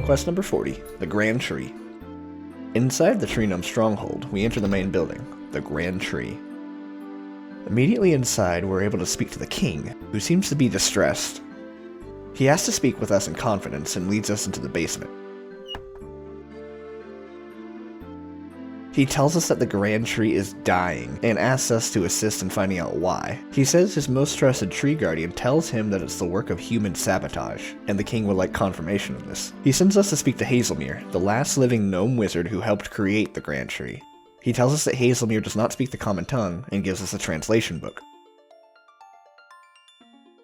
Quest number 40, the Grand Tree. Inside the Tree Gnome stronghold, we enter the main building, the Grand Tree. Immediately inside, we're able to speak to the king, who seems to be distressed. He asks to speak with us in confidence and leads us into the basement. He tells us that the Grand Tree is dying, and asks us to assist in finding out why. He says his most trusted tree guardian tells him that it's the work of human sabotage, and the king would like confirmation of this. He sends us to speak to Hazelmere, the last living gnome wizard who helped create the Grand Tree. He tells us that Hazelmere does not speak the common tongue, and gives us a translation book.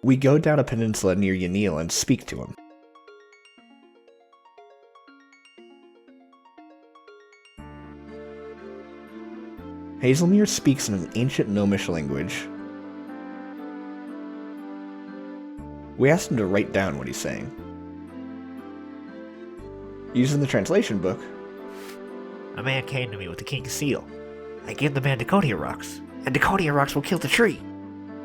We go down a peninsula near Yanil and speak to him. Hazelmere speaks in an ancient gnomish language. We asked him to write down what he's saying. Using the translation book, a man came to me with the king's seal. I gave the man Daconia rocks, and Daconia rocks will kill the tree.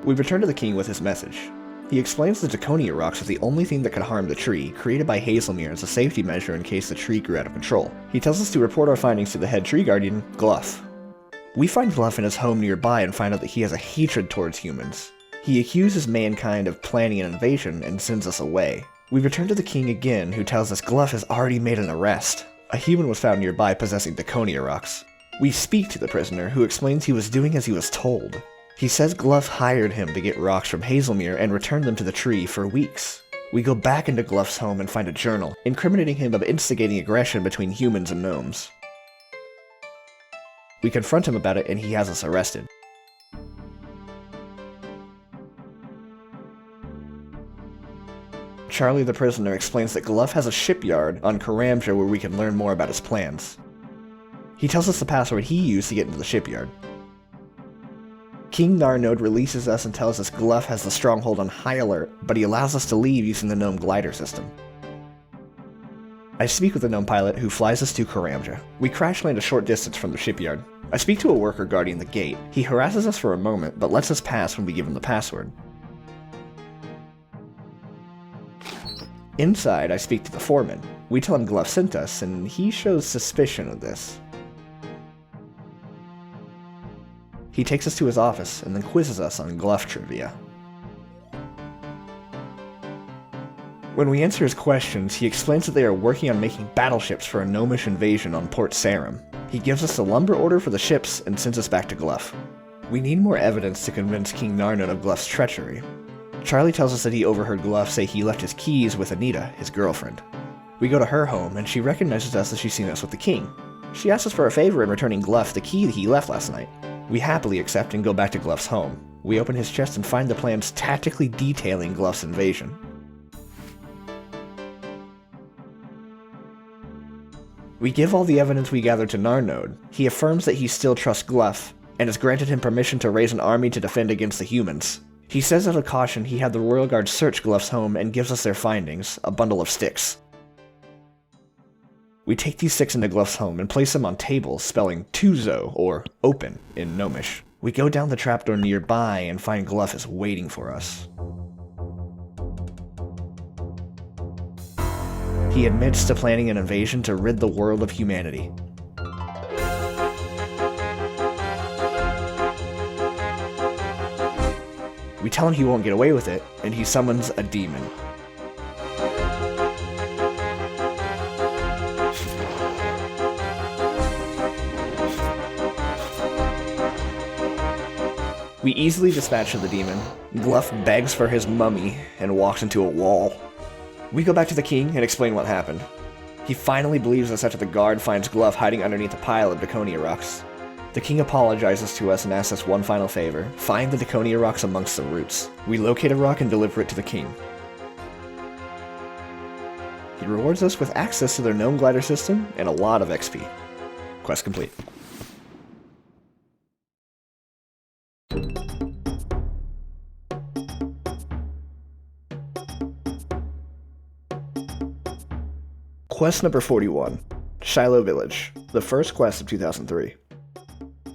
We return to the king with his message. He explains the Daconia rocks are the only thing that could harm the tree, created by Hazelmere as a safety measure in case the tree grew out of control. He tells us to report our findings to the head tree guardian, Gluff. We find Gluff in his home nearby and find out that he has a hatred towards humans. He accuses mankind of planning an invasion and sends us away. We return to the king again, who tells us Gluff has already made an arrest. A human was found nearby possessing Daconia rocks. We speak to the prisoner, who explains he was doing as he was told. He says Gluff hired him to get rocks from Hazelmere and returned them to the tree for weeks. We go back into Gluff's home and find a journal, incriminating him of instigating aggression between humans and gnomes. We confront him about it and he has us arrested. Charlie the prisoner explains that Gluff has a shipyard on Karamja where we can learn more about his plans. He tells us the password he used to get into the shipyard. King Narnode releases us and tells us Gluff has the stronghold on high alert, but he allows us to leave using the gnome glider system. I speak with the gnome pilot who flies us to Karamja. We crash land a short distance from the shipyard. I speak to a worker guarding the gate. He harasses us for a moment, but lets us pass when we give him the password. Inside, I speak to the foreman. We tell him Gluff sent us, and he shows suspicion of this. He takes us to his office, and then quizzes us on Gluff trivia. When we answer his questions, he explains that they are working on making battleships for a gnomish invasion on Port Sarum. He gives us the lumber order for the ships and sends us back to Gluff. We need more evidence to convince King Narnode of Gluff's treachery. Charlie tells us that he overheard Gluff say he left his keys with Anita, his girlfriend. We go to her home, and she recognizes us as she's seen us with the king. She asks us for a favor in returning Gluff the key that he left last night. We happily accept and go back to Gluff's home. We open his chest and find the plans tactically detailing Gluff's invasion. We give all the evidence we gathered to Narnode. He affirms that he still trusts Gluff, and has granted him permission to raise an army to defend against the humans. He says out of caution he had the Royal Guard search Gluff's home and gives us their findings, a bundle of sticks. We take these sticks into Gluff's home and place them on tables spelling Tuzo, or open, in Gnomish. We go down the trapdoor nearby and find Gluff is waiting for us. He admits to planning an invasion to rid the world of humanity. We tell him he won't get away with it, and he summons a demon. We easily dispatch the demon. Gluff begs for his mummy and walks into a wall. We go back to the king and explain what happened. He finally believes us after the guard finds Gluff hiding underneath a pile of Daconia rocks. The king apologizes to us and asks us one final favor: find the Daconia rocks amongst the roots. We locate a rock and deliver it to the king. He rewards us with access to their gnome glider system and a lot of XP. Quest complete. Quest number 41, Shiloh Village, the first quest of 2003.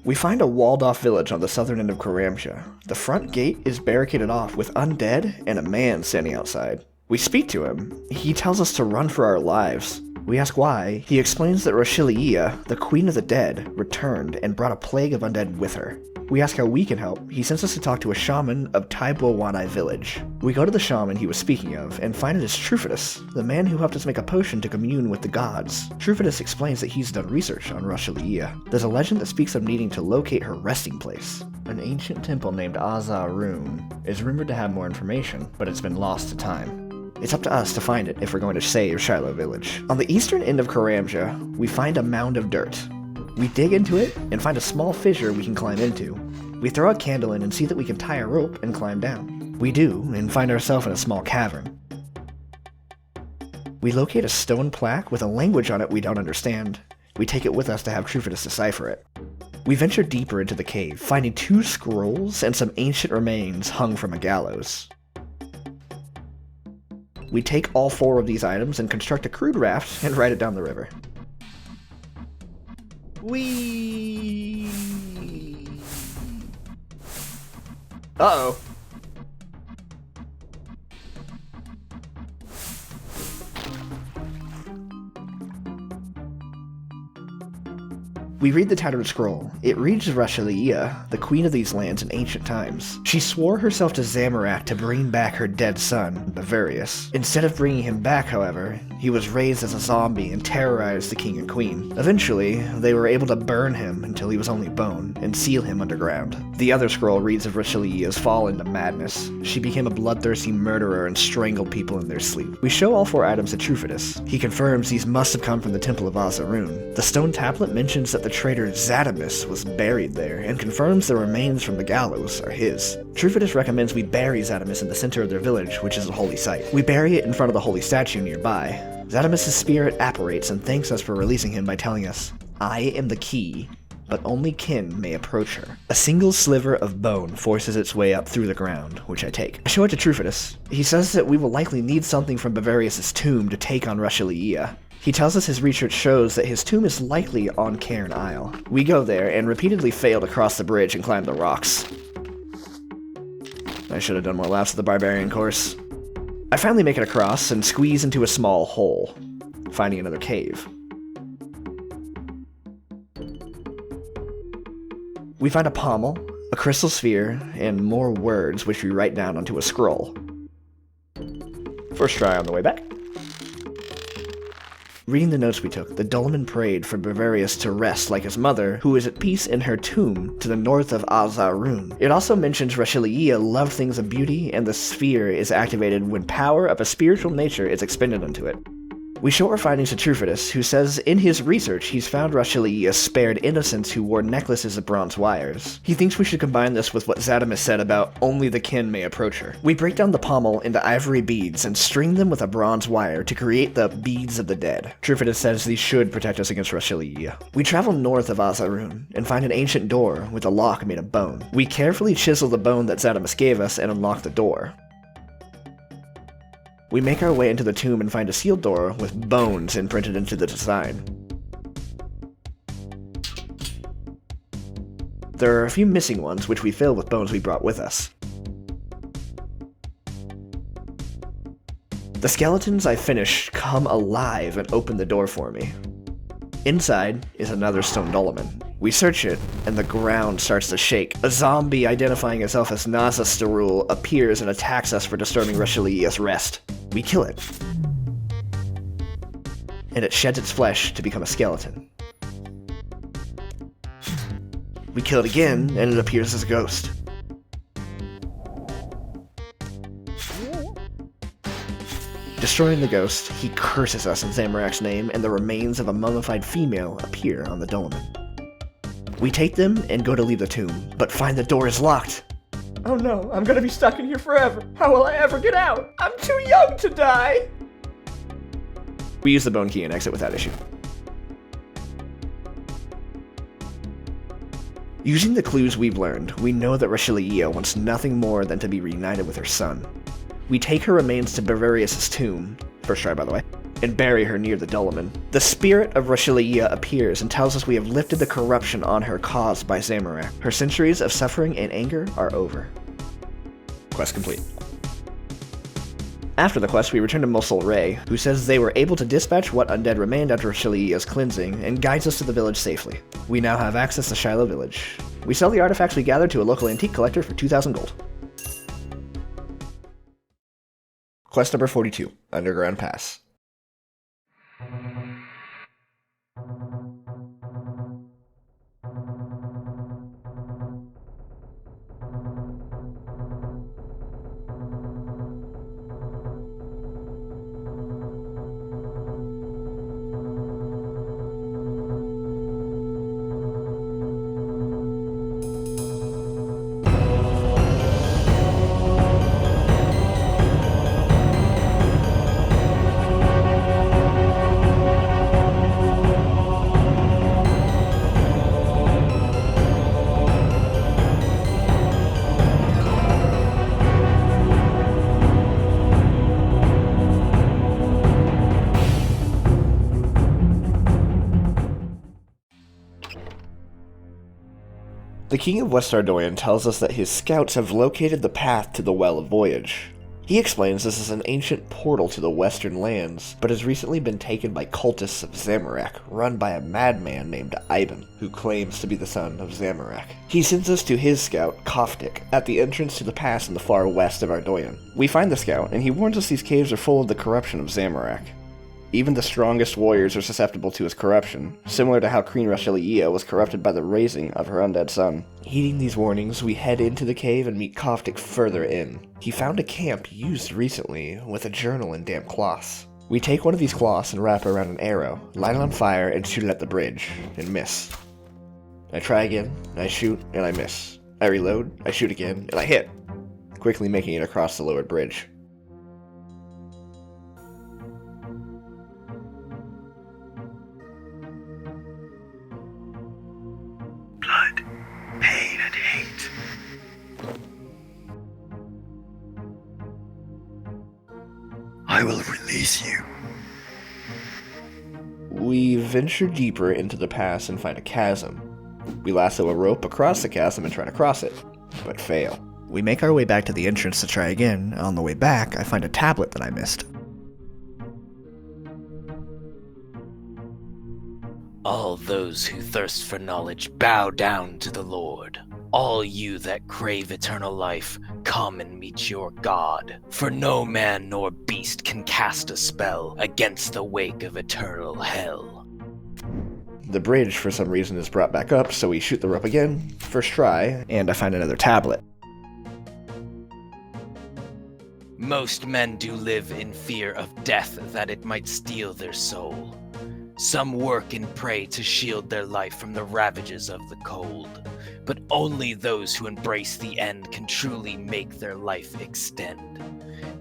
We find a walled-off village on the southern end of Karamja. The front gate is barricaded off with undead and a man standing outside. We speak to him. He tells us to run for our lives. We ask why. He explains that Shiloh, the queen of the dead, returned and brought a plague of undead with her. We ask how we can help. He sends us to talk to a shaman of Taibwawanai village. We go to the shaman he was speaking of and find it is Trufidus, the man who helped us make a potion to commune with the gods. Trufidus explains that he's done research on Shiloh. There's a legend that speaks of needing to locate her resting place. An ancient temple named Azarun is rumored to have more information, but it's been lost to time. It's up to us to find it if we're going to save Shiloh village. On the eastern end of Karamja, we find a mound of dirt. We dig into it and find a small fissure we can climb into. We throw a candle in and see that we can tie a rope and climb down. We do, and find ourselves in a small cavern. We locate a stone plaque with a language on it we don't understand. We take it with us to have Trufidus decipher it. We venture deeper into the cave, finding 2 scrolls and some ancient remains hung from a gallows. We take all 4 of these items and construct a crude raft and ride it down the river. Whee! Uh-oh. We read the tattered scroll. It reads of Shiloh, the queen of these lands in ancient times. She swore herself to Zamorak to bring back her dead son, Bavarius. Instead of bringing him back, however, he was raised as a zombie and terrorized the king and queen. Eventually, they were able to burn him until he was only bone and seal him underground. The other scroll reads of Shiloh's fall into madness. She became a bloodthirsty murderer and strangled people in their sleep. We show all 4 items to Trufidus. He confirms these must have come from the Temple of Azarun. The stone tablet mentions that the traitor Zadamus was buried there, and confirms the remains from the gallows are his. Trufidus recommends we bury Zadamus in the center of their village, which is a holy site. We bury it in front of the holy statue nearby. Zadamus' spirit apparates and thanks us for releasing him by telling us, "I am the key, but only kin may approach her." A single sliver of bone forces its way up through the ground, which I take. I show it to Trufidus. He says that we will likely need something from Bavarius' tomb to take on Shiloh. He tells us his research shows that his tomb is likely on Cairn Isle. We go there and repeatedly fail to cross the bridge and climb the rocks. I should have done more laps of the barbarian course. I finally make it across and squeeze into a small hole, finding another cave. We find a pommel, a crystal sphere, and more words which we write down onto a scroll. First try on the way back. Reading the notes we took, the Dolmen prayed for Bavarius to rest like his mother, who is at peace in her tomb to the north of Azarun. It also mentions Shiloh loved things of beauty, and the sphere is activated when power of a spiritual nature is expended onto it. We show our findings to Trufidus, who says in his research he's found Shiloh spared innocents who wore necklaces of bronze wires. He thinks we should combine this with what Zadamus said about only the kin may approach her. We break down the pommel into ivory beads and string them with a bronze wire to create the beads of the dead. Trufidus says these should protect us against Shiloh. We travel north of Azarun and find an ancient door with a lock made of bone. We carefully chisel the bone that Zadamus gave us and unlock the door. We make our way into the tomb and find a sealed door with bones imprinted into the design. There are a few missing ones, which we fill with bones we brought with us. The skeletons I finished come alive and open the door for me. Inside is another stone dolmen. We search it, and the ground starts to shake. A zombie identifying itself as Nazastarul appears and attacks us for disturbing Shiloh's rest. We kill it, and it sheds its flesh to become a skeleton. We kill it again, and it appears as a ghost. Destroying the ghost, he curses us in Zamorak's name, and the remains of a mummified female appear on the dolmen. We take them and go to leave the tomb, but find the door is locked. Oh no, I'm gonna be stuck in here forever. How will I ever get out? I'm too young to die! We use the bone key and exit without issue. Using the clues we've learned, we know that Shiloh wants nothing more than to be reunited with her son. We take her remains to Bavarius' tomb, first try by the way, and bury her near the dolmen. The spirit of Shiloh appears and tells us we have lifted the corruption on her caused by Zamorak. Her centuries of suffering and anger are over. Quest complete. After the quest, we return to Mosul Ray, who says they were able to dispatch what undead remained after Shalia's cleansing, and guides us to the village safely. We now have access to Shiloh village. We sell the artifacts we gathered to a local antique collector for 2,000 gold. Quest number 42, Underground Pass. The King of West Ardoyan tells us that his scouts have located the path to the Well of Voyage. He explains this is an ancient portal to the western lands, but has recently been taken by cultists of Zamorak, run by a madman named Ivan, who claims to be the son of Zamorak. He sends us to his scout, Koftik, at the entrance to the pass in the far west of Ardoyan. We find the scout, and he warns us these caves are full of the corruption of Zamorak. Even the strongest warriors are susceptible to his corruption, similar to how Queen Rashalia was corrupted by the raising of her undead son. Heeding these warnings, we head into the cave and meet Koftik further in. He found a camp used recently, with a journal and damp cloths. We take one of these cloths and wrap it around an arrow, light it on fire, and shoot it at the bridge, and miss. I try again, I shoot, and I miss. I reload, I shoot again, and I hit, quickly making it across the lowered bridge. Blood, pain, and hate. I will release you. We venture deeper into the pass and find a chasm. We lasso a rope across the chasm and try to cross it, but fail. We make our way back to the entrance to try again. On the way back, I find a tablet that I missed. All those who thirst for knowledge bow down to the Lord. All you that crave eternal life, come and meet your God. For no man nor beast can cast a spell against the wake of eternal hell. The bridge, for some reason, is brought back up, so we shoot the rope again, first try, and I find another tablet. Most men do live in fear of death, that it might steal their soul. Some work and pray to shield their life from the ravages of the cold. But only those who embrace the end can truly make their life extend.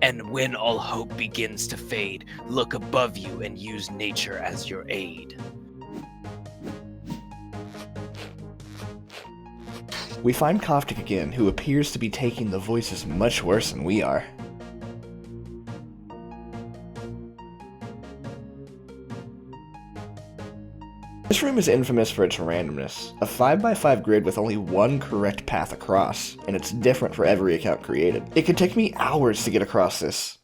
And when all hope begins to fade, look above you and use nature as your aid. We find Koftik again, who appears to be taking the voices much worse than we are. This room is infamous for its randomness, a 5x5 grid with only one correct path across, and it's different for every account created. It could take me hours to get across this.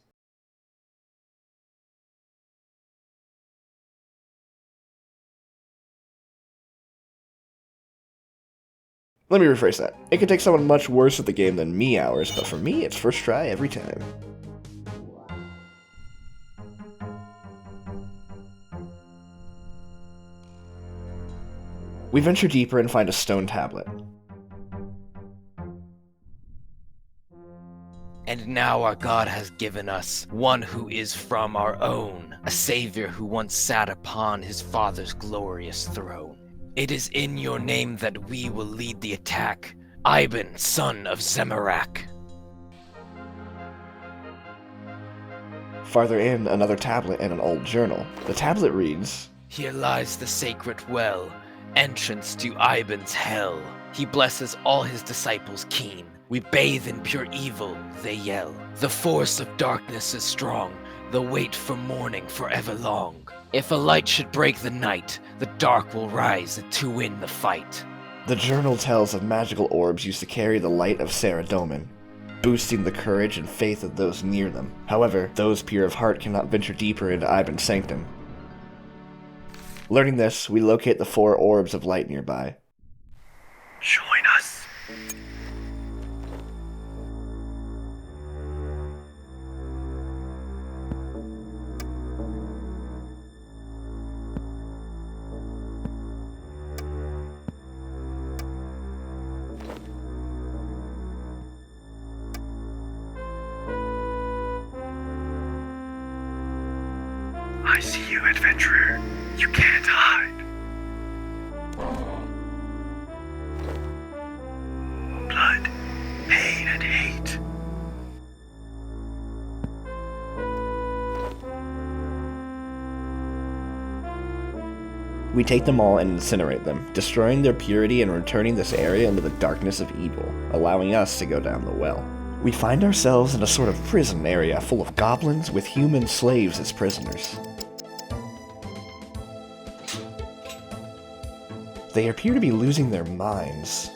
Let me rephrase that. It could take someone much worse at the game than me hours, but for me, it's first try every time. We venture deeper and find a stone tablet. And now our God has given us one who is from our own, a savior who once sat upon his father's glorious throne. It is in your name that we will lead the attack, Ivan, son of Zamorak. Farther in, another tablet and an old journal. The tablet reads, Here lies the sacred well, entrance to Ivan's hell. He blesses all his disciples keen. We bathe in pure evil, they yell. The force of darkness is strong, the wait for morning forever long. If a light should break the night, the dark will rise to win the fight. The journal tells of magical orbs used to carry the light of Saradomin. boosting the courage and faith of those near them. However, those pure of heart cannot venture deeper into Iban's sanctum. Learning this, we locate the 4 orbs of light nearby. Join us. I see you, adventurer. You can't hide. Blood, pain, and hate. We take them all and incinerate them, destroying their purity and returning this area into the darkness of evil, allowing us to go down the well. We find ourselves in a sort of prison area full of goblins with human slaves as prisoners. They appear to be losing their minds.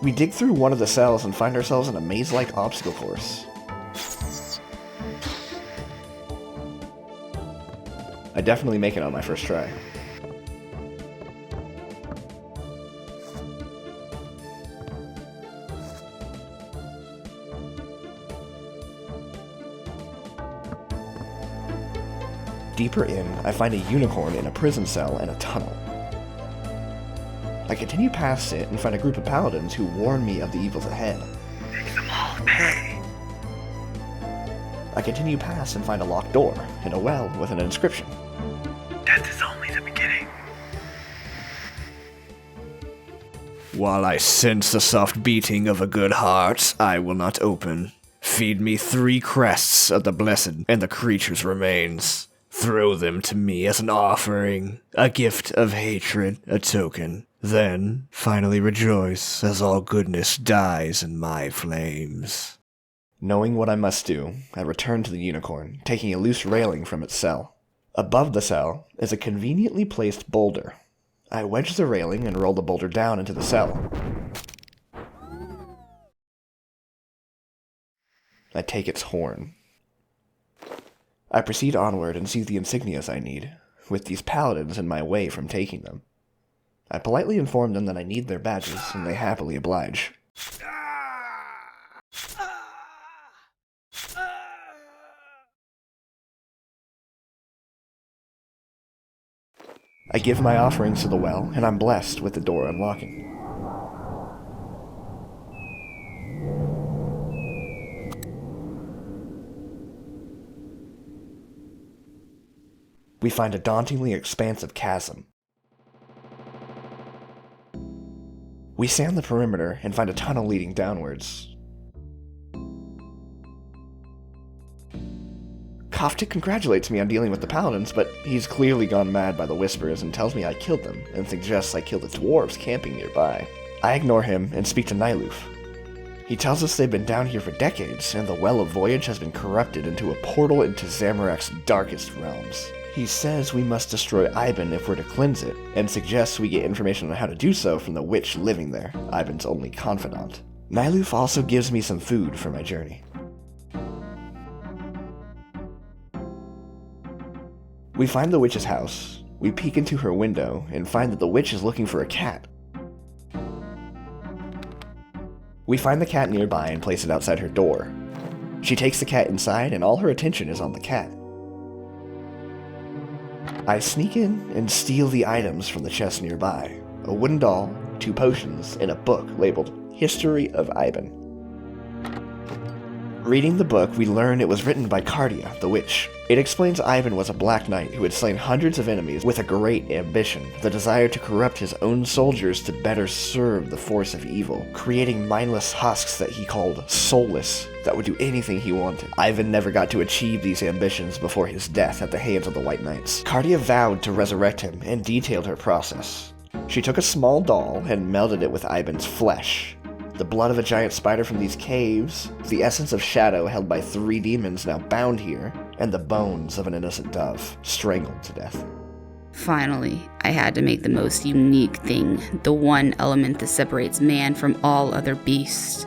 We dig through one of the cells and find ourselves in a maze-like obstacle course. I definitely make it on my first try. Deeper in, I find a unicorn in a prison cell and a tunnel. I continue past it and find a group of paladins who warn me of the evils ahead. Make them all pay. I continue past and find a locked door in a well with an inscription. Death is only the beginning. While I sense the soft beating of a good heart, I will not open. Feed me 3 crests of the blessed and the creature's remains. Throw them to me as an offering, a gift of hatred, a token. Then, finally rejoice as all goodness dies in my flames. Knowing what I must do, I return to the unicorn, taking a loose railing from its cell. Above the cell is a conveniently placed boulder. I wedge the railing and roll the boulder down into the cell. I take its horn. I proceed onward and see the insignias I need, with these paladins in my way from taking them. I politely inform them that I need their badges, and they happily oblige. I give my offerings to the well, and I'm blessed with the door unlocking. We find a dauntingly expansive chasm. We scan the perimeter and find a tunnel leading downwards. Koftik congratulates me on dealing with the paladins, but he's clearly gone mad by the whispers and tells me I killed them, and suggests I kill the dwarves camping nearby. I ignore him and speak to Nyluf. He tells us they've been down here for decades, and the Well of Voyage has been corrupted into a portal into Zamorak's darkest realms. He says we must destroy Iban if we're to cleanse it, and suggests we get information on how to do so from the witch living there, Iban's only confidant. Nyluf also gives me some food for my journey. We find the witch's house. We peek into her window and find that the witch is looking for a cat. We find the cat nearby and place it outside her door. She takes the cat inside and all her attention is on the cat. I sneak in and steal the items from the chest nearby. A wooden doll, 2 potions, and a book labeled History of Iban. Reading the book, we learn it was written by Cardia, the witch. It explains Iban was a black knight who had slain hundreds of enemies with a great ambition, the desire to corrupt his own soldiers to better serve the force of evil, creating mindless husks that he called soulless, that would do anything he wanted. Ivan never got to achieve these ambitions before his death at the hands of the White Knights. Cardia vowed to resurrect him and detailed her process. She took a small doll and melded it with Iban's flesh. The blood of a giant spider from these caves, the essence of shadow held by 3 demons now bound here, and the bones of an innocent dove, strangled to death. Finally, I had to make the most unique thing, the one element that separates man from all other beasts,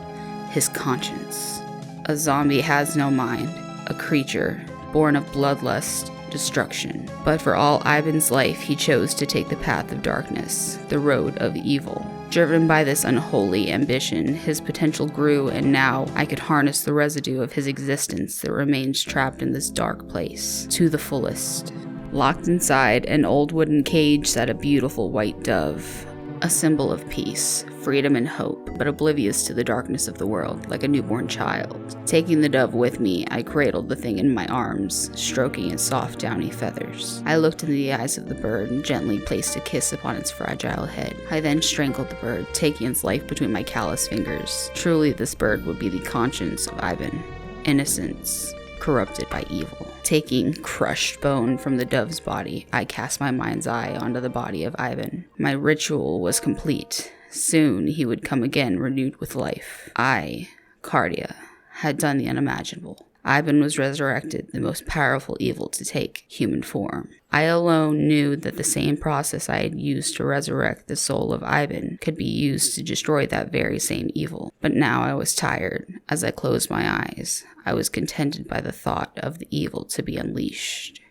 his conscience. A zombie has no mind, a creature, born of bloodlust, destruction. But for all Ivan's life, he chose to take the path of darkness, the road of evil. Driven by this unholy ambition, his potential grew, and now I could harness the residue of his existence that remains trapped in this dark place to the fullest. Locked inside an old wooden cage sat a beautiful white dove, a symbol of peace, freedom, and hope, but oblivious to the darkness of the world, like a newborn child. Taking the dove with me, I cradled the thing in my arms, stroking its soft, downy feathers. I looked into the eyes of the bird and gently placed a kiss upon its fragile head. I then strangled the bird, taking its life between my callous fingers. Truly, this bird would be the conscience of Ivan. Innocence, corrupted by evil. Taking crushed bone from the dove's body, I cast my mind's eye onto the body of Ivan. My ritual was complete. Soon he would come again, renewed with life. I, Cardia, had done the unimaginable. Ivan was resurrected, the most powerful evil to take human form. I alone knew that the same process I had used to resurrect the soul of Ivan could be used to destroy that very same evil. But now I was tired. As I closed my eyes, I was contented by the thought of the evil to be unleashed.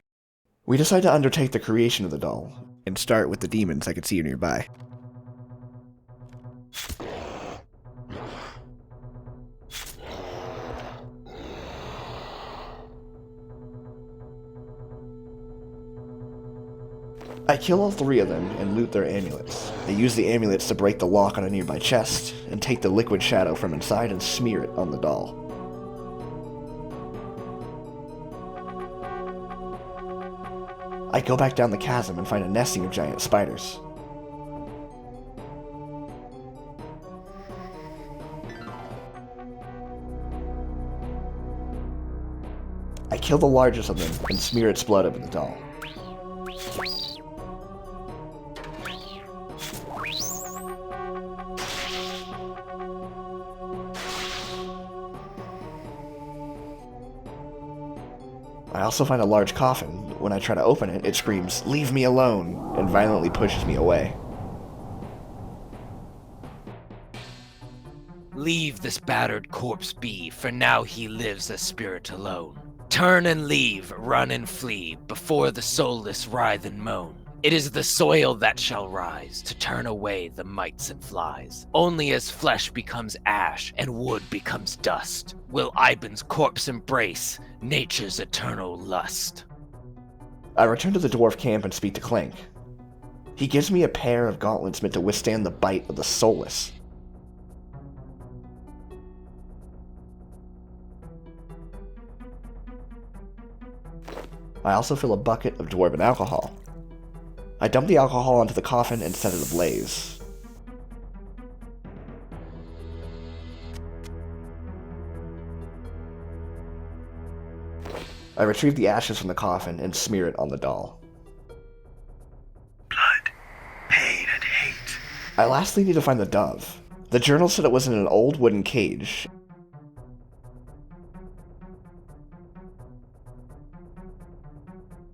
We decide to undertake the creation of the doll, and start with the demons I could see nearby. I kill all 3 of them and loot their amulets. I use the amulets to break the lock on a nearby chest, and take the liquid shadow from inside and smear it on the doll. I go back down the chasm and find a nesting of giant spiders. I kill the largest of them and smear its blood over the doll. I also find a large coffin. When I try to open it, it screams, "Leave me alone," and violently pushes me away. Leave this battered corpse be, for now he lives a spirit alone. Turn and leave, run and flee, before the soulless writhe and moan. It is the soil that shall rise, to turn away the mites and flies. Only as flesh becomes ash, and wood becomes dust, will Ivan's corpse embrace nature's eternal lust. I return to the dwarf camp and speak to Clank. He gives me a pair of gauntlets meant to withstand the bite of the soulless. I also fill a bucket of dwarven alcohol. I dump the alcohol onto the coffin and set it ablaze. I retrieve the ashes from the coffin and smear it on the doll. Blood, pain, and hate. I lastly need to find the dove. The journal said it was in an old wooden cage.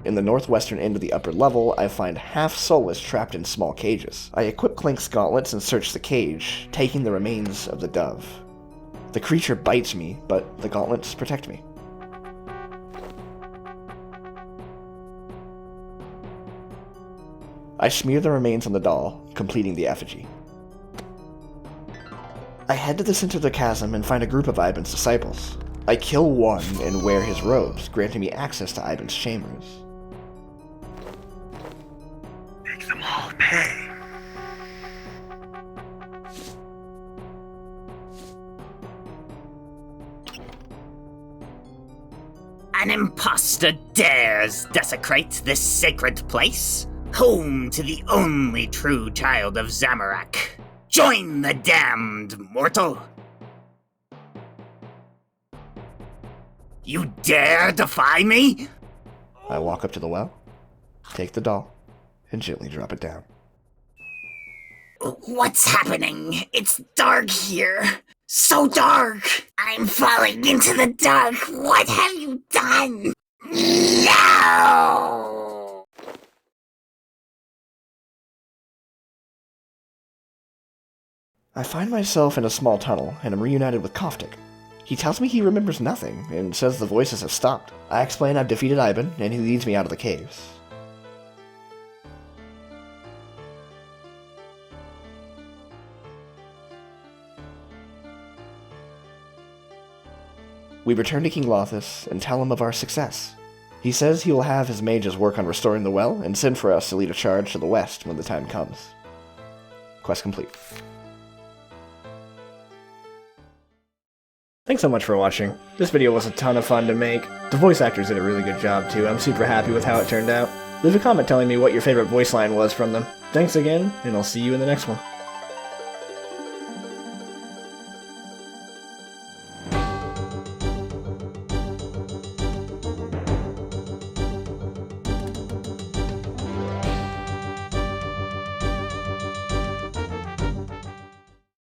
In the northwestern end of the upper level, I find half soulless trapped in small cages. I equip Clink's gauntlets and search the cage, taking the remains of the dove. The creature bites me, but the gauntlets protect me. I smear the remains on the doll, completing the effigy. I head to the center of the chasm and find a group of Ivan's disciples. I kill one and wear his robes, granting me access to Ivan's chambers. Make them all pay. An impostor dares desecrate this sacred place, home to the only true child of Zamorak. Join the damned, mortal! You dare defy me? I walk up to the well, take the doll, and gently drop it down. What's happening? It's dark here. So dark. I'm falling into the dark. What have you done? No! I find myself in a small tunnel, and am reunited with Koftik. He tells me he remembers nothing, and says the voices have stopped. I explain I've defeated Ivan, and he leads me out of the caves. We return to King Lothus and tell him of our success. He says he will have his mages work on restoring the well and send for us to lead a charge to the west when the time comes. Quest complete. Thanks so much for watching. This video was a ton of fun to make. The voice actors did a really good job too. I'm super happy with how it turned out. Leave a comment telling me what your favorite voice line was from them. Thanks again, and I'll see you in the next one.